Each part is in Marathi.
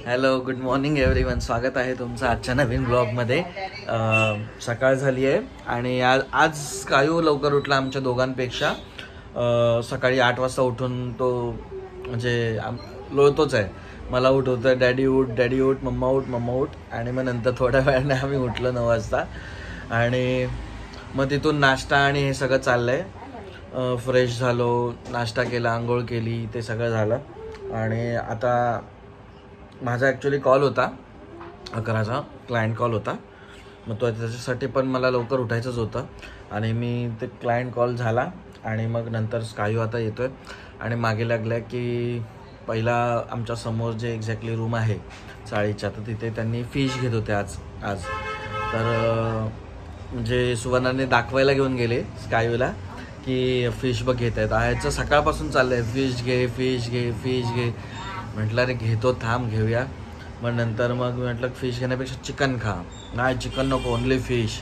Hello, good morning everyone. स्वागत आहे तुमचं आजच्या नवीन ब्लॉगमध्ये. सकाळ झाली आहे आणि आज कायू लवकर उठला आमच्या दोघांपेक्षा. सकाळी 8 वाजता उठून तो म्हणजे लोळतोच आहे. मला उठवतं, डॅडी उठ, डॅडी उठ, मम्मा उठ, मम्मा उठ. आणि मग नंतर थोड्या वेळाने आम्ही उठलो 9 वाजता आणि मग तिथून नाश्ता आणि हे सगळं चाललं आहे. फ्रेश झालो, नाश्ता केला, आंघोळ केली, ते सगळं झालं. आणि आता माझा ॲक्च्युली कॉल होता 11चा, क्लायंट कॉल होता. मग तो त्याच्यासाठी पण मला लवकर उठायचंच होतं आणि मी ते क्लायंट कॉल झाला आणि मग नंतर स्कायू आता येतो आहे आणि मागे लागल्या की पहिला आमच्या समोर जे एक्झॅक्टली रूम आहे चाळीच्या, तर तिथे त्यांनी फिश घेत होते आज. तर म्हणजे सुवर्णाने दाखवायला घेऊन गेले स्कायूला की फिश बघ घेत आहेत. ह्याचं सकाळपासून चाललं आहे, फिश घे, फिश घे, फिश घे. म्हटलं अरे घेतो, थांब घेऊया. मग नंतर मग म्हटलं फिश घेण्यापेक्षा चिकन खा. नाही, चिकन नको, ओनली फिश.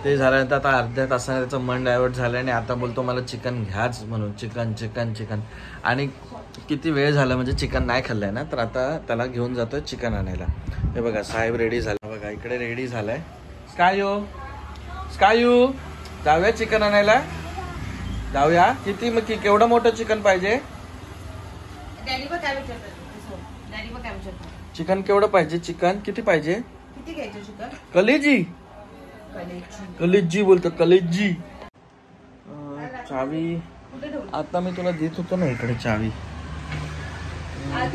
ते झाल्यानंतर आता अर्ध्या तासाने त्याचं मन डायवर्ट झालं आणि आता बोलतो मला चिकन घ्याच म्हणून. Chicken chicken chicken. आणि किती वेळ झाला म्हणजे चिकन नाही खाल्लं आहे ना, तर आता त्याला घेऊन जातो चिकन आणायला. हे बघा साहेब रेडी झाला, बघा इकडे रेडी झाला आहे. स्कायू, स्कायू जाऊया चिकन आणायला, जाऊया. किती मग केवढं मोठं चिकन पाहिजे? चिकन केवढं पाहिजे? चिकन किती पाहिजे? किती घ्यायचं चिकन? कलेजी, कलेजी बोलतो, कलेजी. चावी आता मी तुला देत होतो ना, इकडे चावी. आय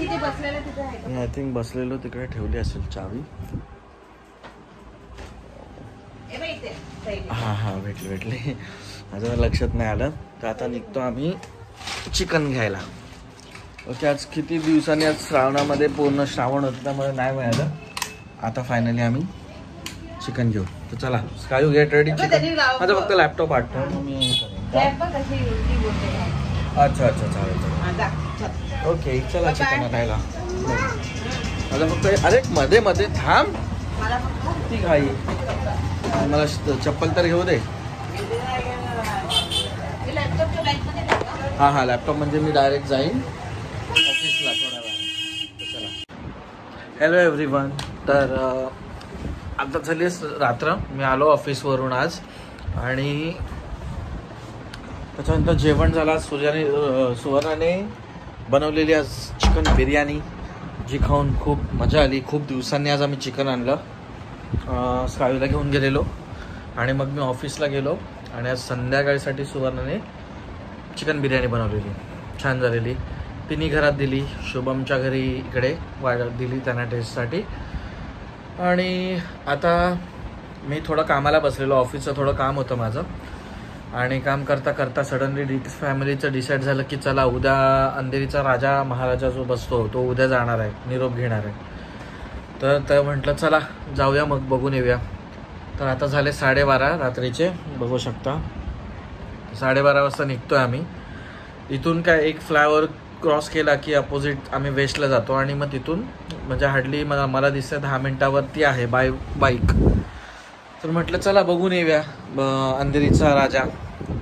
थिंक बसलेलो तिकडे ठेवली असेल चावी. हा हा, भेटली. माझ्या लक्षात नाही आलं. तर आता निघतो आम्ही चिकन घ्यायला. ओके, आज किती दिवसांनी, आज श्रावणामध्ये पूर्ण श्रावण होतं त्यामुळे नाही मिळालं. आता फायनली आम्ही चिकन घेऊ. तर चला स्कायू गेट रेडी. चिकन माझा फक्त लॅपटॉप आठवतो मी. अच्छा, चालेल. ओके, चला चिकन आणायला. माझा फक्त अरे मध्ये मध्ये थांब, ती घाई. मला चप्पल तर घेऊ दे. हा, लॅपटॉप म्हणजे मी डायरेक्ट जाईन ऑफिसला थोड्या वेळा. चला. Hello everyone. तर आता झाली रात्र. मी आलो ऑफिसवरून आज आणि त्याच्यानंतर जेवण झालं. सुवर्णाने बनवलेली आज चिकन बिर्याणी, जी खाऊन खूप मजा आली. खूप दिवसांनी आज आम्ही चिकन आणलं. स्कायूला घेऊन गेलेलो आणि मग मी ऑफिसला गेलो आणि आज संध्याकाळीसाठी सुवर्णाने चिकन बिर्याणी बनवलेली, छान झालेली. तिन्ही घरात दिली, शुभमच्या घरी इकडे दिली त्यांना टेस्टसाठी. आणि आता मी थोडं कामाला बसलेलो, ऑफिसचं थोडं काम होतं माझं. आणि काम करता करता सडनली फॅमिलीचं डिसाईड झालं की चला उद्या अंधेरीचा राजा महाराजा जो बसतो तो उद्या जाणार आहे, निरोप घेणार आहे. तर म्हटलं चला जाऊया, मग बघून येऊया. तर आता झाले 12:30 रात्रीचे, बघू शकता. 12:30 वाजता निघतो आहे आम्ही इथून. काय एक फ्लायओव्हर क्रॉस केला की अपोजिट आम्ही वेस्टला जातो आणि मग तिथून म्हणजे हार्डली मला दिसतं 10 मिनटावरती आहे बाईक. तर म्हटलं चला बघून येऊया अंधेरीचा राजा.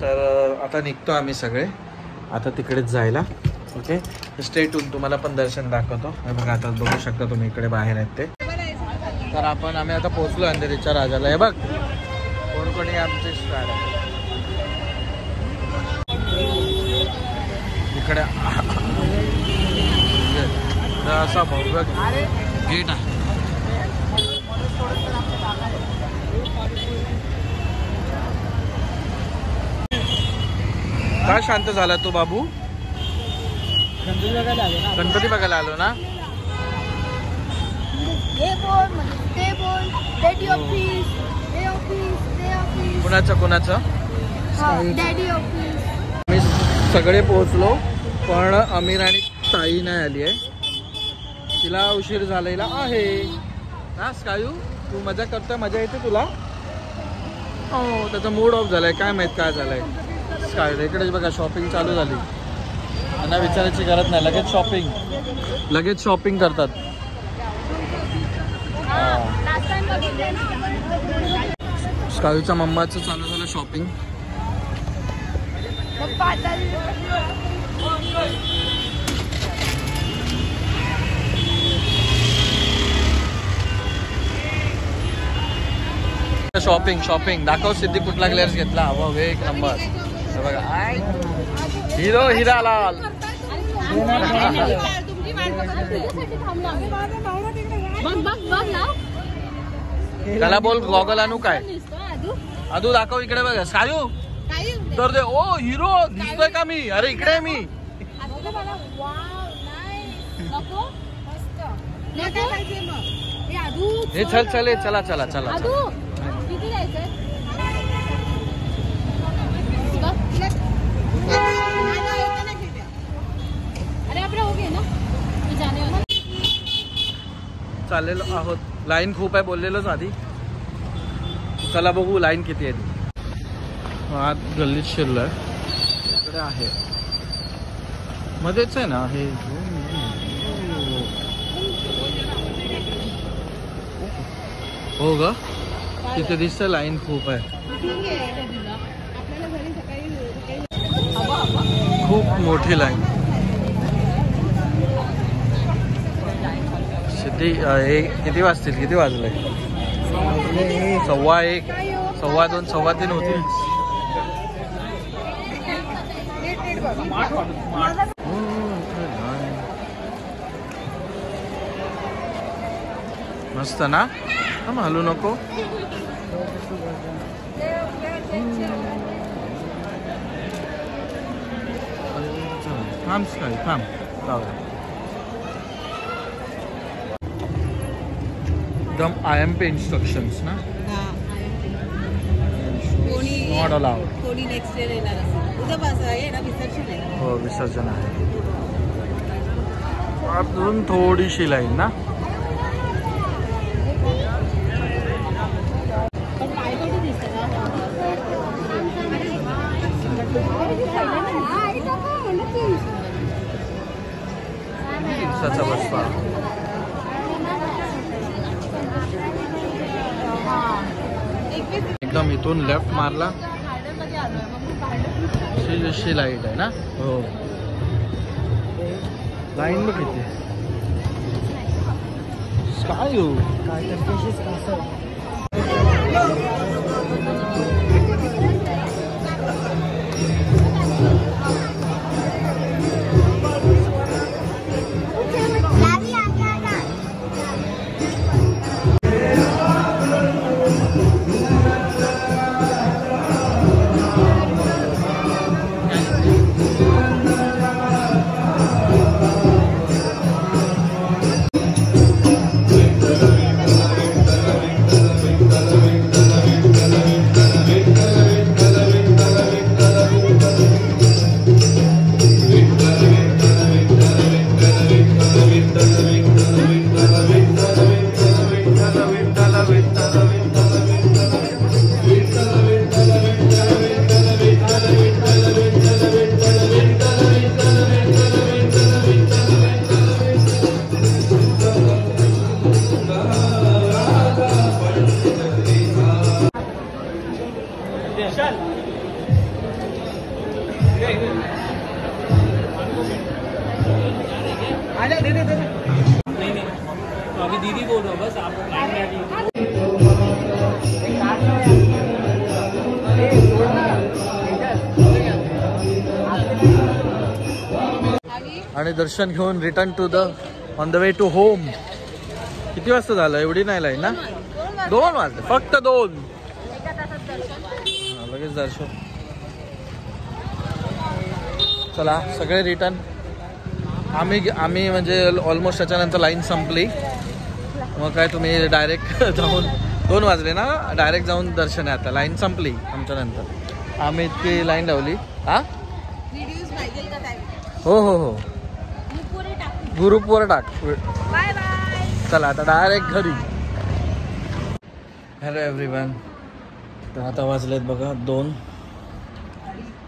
तर आता निघतो आम्ही सगळे आता तिकडेच जायला. ओके, स्टे ट्यून, तुम्हाला पण दर्शन दाखवतो. हे बघा आता बघू शकता तुम्ही इकडे बाहेर आहेत ते. तर आम्ही आता पोहोचलो अंधेरीच्या राजाला. हे बघ कोणी आमचे स्टार आहे इकडे. असा भव्य गेट आहे. काय शांत झाला तू बाबू? गणपती बघायला आलो ना. कुणाचं आम्ही सगळे पोहोचलो पण अमीर आणि ताई नाही आली आहे. तिला उशीर झालेला आहे ना. स्कायू तू मजा करतोय, मजा येते तुला? हो, त्याचा मूड ऑफ झालाय, काय माहित काय झालंय. स्कायू इकडेच बघा शॉपिंग चालू झाली. त्यांना विचारायची गरज नाही, लगेच शॉपिंग करतात. स्कायूच्या मम्माचं चालू झालं शॉपिंग. शॉपिंग शॉपिंग दाखव सिद्धी कुठला ग्लेअर्स घेतला. हो एक नंबर. बघा हिरो हिरालाल. त्याला बोल गॉगल आणू काय. अदू दाखव इकडे बघा. सायू तर दे. ओ हिरो दिसतोय का मी. अरे इकडे आहे मी. हे चल चल चला चला चला. चाललेलो आहोत. लाईन खूप आहे बोललेलोच आधी. चला बघू लाईन किती आहे. आत गल्लीत शिरलोय. इकडे आहे मध्येच आहे ना हे. हो ग तिथे दिसतं लाईन खूप आहे. खूप मोठी लाईन. सिद्धी किती वाजतील. किती वाजले. 1:15 1:15 2:15 होतील. मस्त ना. हम हलू नको. थांब थांब. एकदम IMP इन्स्ट्रक्शन्स ना. Not allowed. कोणी नेक्स्ट इयर येणार असेल. उद्यापासून आहे ना विसर्जन आहे. हो विसर्जन आहे. अजून थोडीशी लाईन ना. दिवसाचा बसपा. एकदम इथून लेफ्ट मारला जशी लाईट आहे ना. हो लाईन बघ किती. काय अभी दीदी बोल रहा हूँ बस आप आणि दर्शन घेऊन return to the on the way to home. किती वाजता झालं. एवढी नाही लाईन ना. 2 वाजले फक्त 2. लगेच दर्शन. चला सगळे रिटर्न. आम्ही म्हणजे ऑलमोस्ट त्याच्यानंतर लाईन संपली. मग काय तुम्ही डायरेक्ट जाऊन 2 वाजले ना. डायरेक्ट जाऊन दर्शन आहे. आता लाईन संपली आमच्या नंतर. आम्ही इतकी लाईन लावली. हा हो हो हो ग्रुपवर टाक. चला आता डायरेक्ट घरी. Hello everyone. तर आता वाजलेत बघा 2.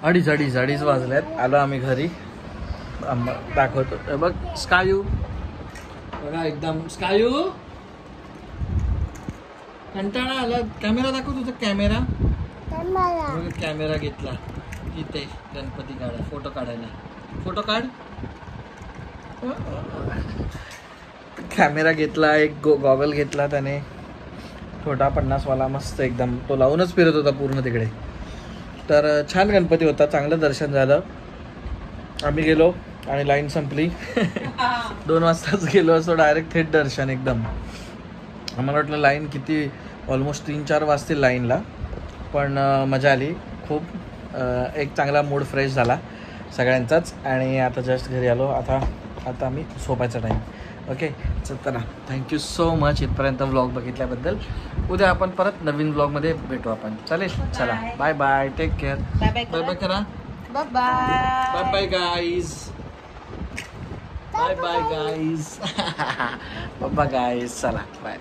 अडीच वाजलेत. आलो आम्ही घरी. दाखवतो बघ. स्कायू बघा एकदम. स्कायू कंटाळा आला. कॅमेरा दाखव तुझा. कॅमेरा घेतला इथे गणपती काढा. फोटो काढायला. फोटो काढ. कॅमेरा घेतला. एक गॉगल घेतला त्याने. छोटा 50वाला मस्त एकदम, तो लावूनच फिरत होता पूर्ण तिकडे. तर छान गणपती होता, चांगलं दर्शन झालं. आम्ही गेलो आणि लाईन संपली. 2 वाजताच गेलो असतो डायरेक्ट थेट दर्शन एकदम. आम्हाला वाटलं लाईन किती ऑलमोस्ट 3-4 वाजतील लाईनला, पण मजा आली खूप. एक चांगला मूड फ्रेश झाला सगळ्यांचाच. आणि आता जस्ट घरी आलो. आता आम्ही झोपायचा टाईम. ओके चला, थँक्यू सो मच इथपर्यंत व्लॉग बघितल्याबद्दल. उद्या आपण परत नवीन व्लॉगमध्ये भेटू आपण. चालेल, चला bye bye, take care. Bye bye bye bye करा. Bye bye bye bye guys. Bye bye guys. Bye bye guys. चला बाय.